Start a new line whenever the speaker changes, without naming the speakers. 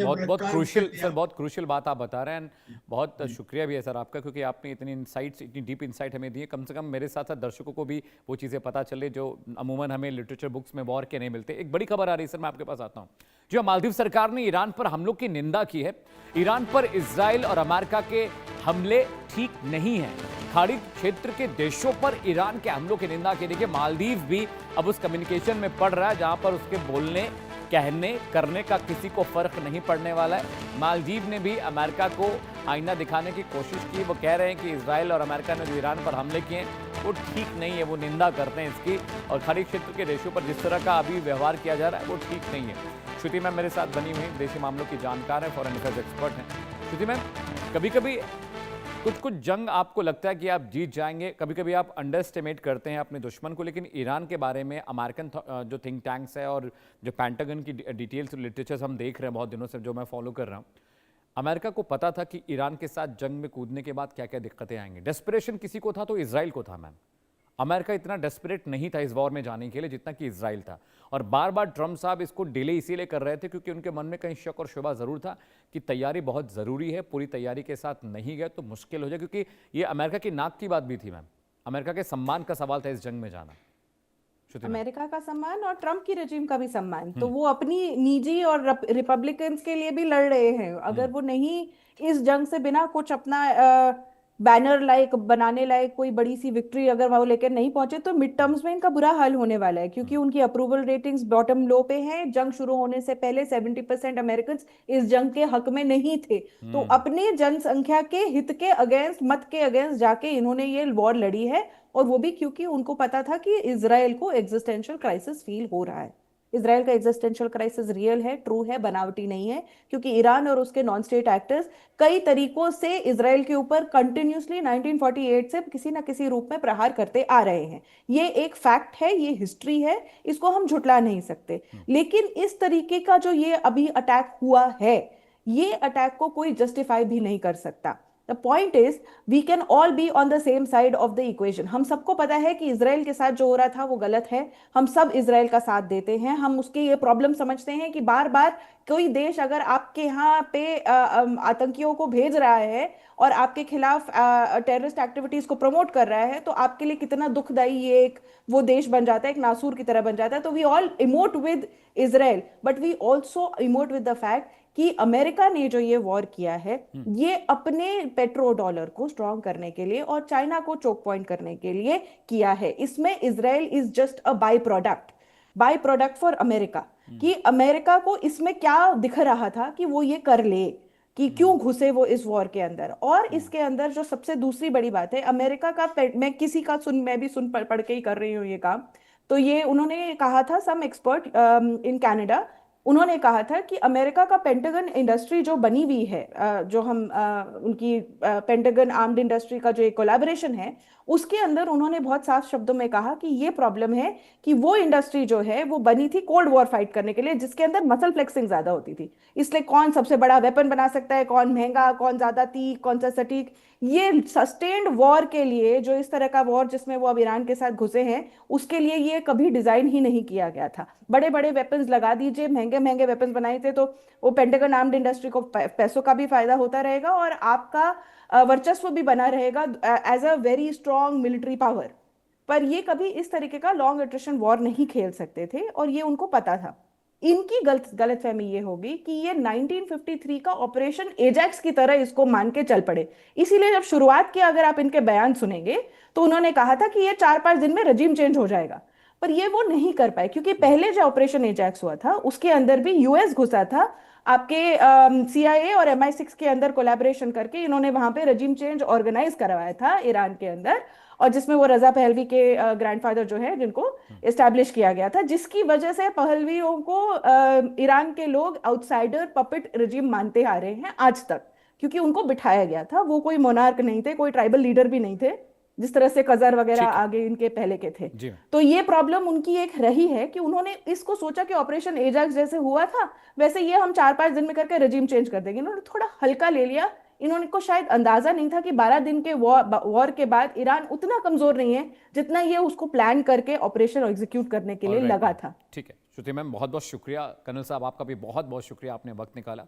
बहुत बहुत
काम
क्रूशियल
कर
सर,
लिया।
बहुत क्रूशियल बात आप बता रहे हैं। बहुत शुक्रिया भी है सर आपका, क्योंकि आपने इतनी इंसाइट्स, इतनी डीप इंसाइट हमें दी है। कम से कम मेरे साथ साथ दर्शकों को भी वो चीज़ें पता चले जो अमूमन हमें लिटरेचर बुक्स में वॉर के नहीं मिलते। एक बड़ी खबर आ रही है सर, मैं आपके पास आता हूँ। जो मालदीव सरकार ने ईरान पर हमलों की निंदा की है। ईरान पर इजराइल और अमेरिका के हमले ठीक नहीं है। खाड़ी क्षेत्र के देशों पर ईरान के हमलों की निंदा की। देखिए, मालदीव भी अब उस कम्युनिकेशन में पड़ रहा है जहां पर उसके बोलने, कहने, करने का किसी को फर्क नहीं पड़ने वाला है। मालदीव ने भी अमेरिका को आईना दिखाने की कोशिश की। वो कह रहे हैं कि इजराइल और अमेरिका ने जो ईरान पर हमले किए वो ठीक नहीं है, वो निंदा करते हैं इसकी। और खाड़ी क्षेत्र के देशों पर जिस तरह का अभी व्यवहार किया जा रहा है वो ठीक नहीं है। श्रुति मैम मेरे साथ बनी हुई विदेशी मामलों की जानकार है, फॉरेन अफेयर्स एक्सपर्ट हैं। श्रुति मैम, कभी कभी कुछ कुछ जंग आपको लगता है कि आप जीत जाएंगे, कभी कभी आप अंडर एस्टिमेट करते हैं अपने दुश्मन को। लेकिन ईरान के बारे में अमेरिकन जो थिंक टैंक्स है और जो पेंटागन की डिटेल्स लिटरेचर्स हम देख रहे हैं बहुत दिनों से, जो मैं फॉलो कर रहा हूँ, अमेरिका को पता था कि ईरान के साथ जंग में कूदने के बाद क्या क्या दिक्कतें आएंगी। डेस्परेशन किसी को था तो इजराइल को था मैम। अमेरिका इतना डेस्परेट नहीं था इस वॉर में जाने के लिए जितना कि इजराइल था। और बार बार ट्रम्प साहब इसको डिले इसीलिए कर रहे थे क्योंकि उनके मन में कहीं शक और शुबा जरूर था कि तैयारी बहुत जरूरी है, पूरी तैयारी के साथ नहीं गए तो मुश्किल हो जाए। क्योंकि ये अमेरिका की नाक की बात भी थी मैम, अमेरिका के सम्मान का सवाल था इस जंग में जाना। श्रुति मैम।
अमेरिका का सम्मान और ट्रम्प की रजीम का भी सम्मान, तो वो अपनी निजी और रिपब्लिकन्स के लिए भी लड़ रहे हैं। अगर वो नहीं इस जंग से बिना कुछ अपना बैनर लाइक बनाने लायक कोई बड़ी सी विक्ट्री अगर वो लेकर नहीं पहुंचे तो मिड टर्म्स में इनका बुरा हाल होने वाला है, क्योंकि उनकी अप्रूवल रेटिंग्स बॉटम लो पे हैं। जंग शुरू होने से पहले 70% अमेरिकन इस जंग के हक में नहीं थे। तो अपने जनसंख्या के हित के अगेंस्ट, मत के अगेंस्ट जाके इन्होंने ये वॉर लड़ी है। और वो भी क्योंकि उनको पता था कि इसराइल को एग्जिस्टेंशियल क्राइसिस फील हो रहा है। इसराइल का एग्जिस्टेंशियल क्राइसिस रियल है, ट्रू है, बनावटी नहीं है। क्योंकि ईरान और उसके नॉन स्टेट एक्टर्स कई तरीकों से इसराइल के ऊपर कंटिन्यूसली 1948 से किसी ना किसी रूप में प्रहार करते आ रहे हैं। ये एक फैक्ट है, ये हिस्ट्री है, इसको हम झुटला नहीं सकते। लेकिन इस तरीके का जो ये अभी अटैक हुआ है, ये अटैक को कोई जस्टिफाई भी नहीं कर सकता। The point is we can all be on the same side of the equation. हम सबको पता है कि इसराइल के साथ जो हो रहा था वो गलत है। हम सब इसराइल का साथ देते हैं। हम उसके ये प्रॉब्लम समझते हैं कि बार बार कोई देश अगर आपके यहाँ पे आतंकियों को भेज रहा है और आपके खिलाफ टेररिस्ट एक्टिविटीज को प्रमोट कर रहा है, तो आपके लिए कितना दुखदाई ये एक वो देश बन जाता है, एक नासूर की तरह बन जाता है। तो we all emote with Israel, but we also emote with the fact कि अमेरिका ने जो ये वॉर किया है, ये अपने पेट्रो डॉलर को स्ट्रॉन्ग करने के लिए और चाइना को चोक पॉइंट करने के लिए किया है। इसमें Israel is just a by product for America. कि अमेरिका को इसमें क्या दिख रहा था कि वो ये कर ले, कि क्यों घुसे वो इस वॉर के अंदर। और इसके अंदर जो सबसे दूसरी बड़ी बात है, अमेरिका का मैं किसी का मैं भी सुन पढ़ के ही कर रही हूँ ये काम। तो ये उन्होंने कहा था, सम एक्सपर्ट इन कनाडा, उन्होंने कहा था कि अमेरिका का पेंटागन इंडस्ट्री जो बनी हुई है, जो हम उनकी पेंटागन आर्म्ड इंडस्ट्री का जो एक कोलैबोरेशन है, उसके अंदर उन्होंने बहुत साफ शब्दों में कहा कि ये प्रॉब्लम है कि वो इंडस्ट्री जो है वो बनी थी कोल्ड वॉर फाइट करने के लिए, जिसके अंदर मसल फ्लेक्सिंग ज्यादा होती थी। इसलिए कौन सबसे बड़ा वेपन बना सकता है, कौन महंगा, कौन ज्यादा तीख, कौन सा सटीक, ये सस्टेन्ड वॉर के लिए, जो इस तरह का वॉर जिसमें वो अब ईरान के साथ घुसे हैं, उसके लिए ये कभी डिजाइन ही नहीं किया गया था। बड़े बड़े वेपन्स लगा दीजिए, महंगे महंगे वेपन्स बनाए थे, तो वो पेंटागन आर्म्ड इंडस्ट्री को पैसों का भी फायदा होता रहेगा और आपका वर्चस्व भी बना रहेगा as a very strong military power. पर ये कभी इस तरीके का लॉन्ग अट्रिशन वॉर नहीं खेल सकते थे और ये उनको पता था। इनकी गलतफहमी ये होगी कि ये 1953 का ऑपरेशन एजैक्स की तरह इसको मान के चल पड़े। इसीलिए जब शुरुआत की, अगर आप इनके बयान सुनेंगे, तो उन्होंने कहा था कि ये 4-5 दिन में रजीम चेंज हो जाएगा। पर ये वो नहीं कर पाए, क्योंकि पहले जो ऑपरेशन एजैक्स हुआ था उसके अंदर भी यूएस घुसा था। आपके सीआईए और MI6 के अंदर कोलैबोरेशन करके इन्होंने वहां पे रजीम चेंज ऑर्गेनाइज करवाया था ईरान के अंदर, और जिसमें वो रजा पहलवी के ग्रैंडफादर जो है, जिनको एस्टैब्लिश किया गया था, जिसकी वजह से पहलवियों को ईरान के लोग आउटसाइडर पपेट रजीम मानते आ रहे हैं आज तक, क्योंकि उनको बिठाया गया था। वो कोई मोनार्क नहीं थे, कोई ट्राइबल लीडर भी नहीं थे, जिस तरह से कजर वगैरह
ठीक है
आगे इनके पहले के थे।
जी।
तो ये प्रॉब्लम उनकी एक रही है कि उन्होंने इसको सोचा कि ऑपरेशन एजाक्स जैसे हुआ था वैसे ये हम 4-5 दिन में करके रजीम चेंज कर देंगे। इन्होंने थोड़ा हल्का ले लिया। इन्होंने को शायद अंदाजा नहीं था कि 12 दिन के वॉर के बाद ईरान उतना कमजोर नहीं है जितना ये उसको प्लान करके ऑपरेशन एग्जीक्यूट करने के लिए
ऑलराइट
लगा
मैम,
था।
ठीक है। श्रुति मैम बहुत बहुत शुक्रिया, कर्नल साहब आपका भी बहुत बहुत शुक्रिया, आपने वक्त निकाला।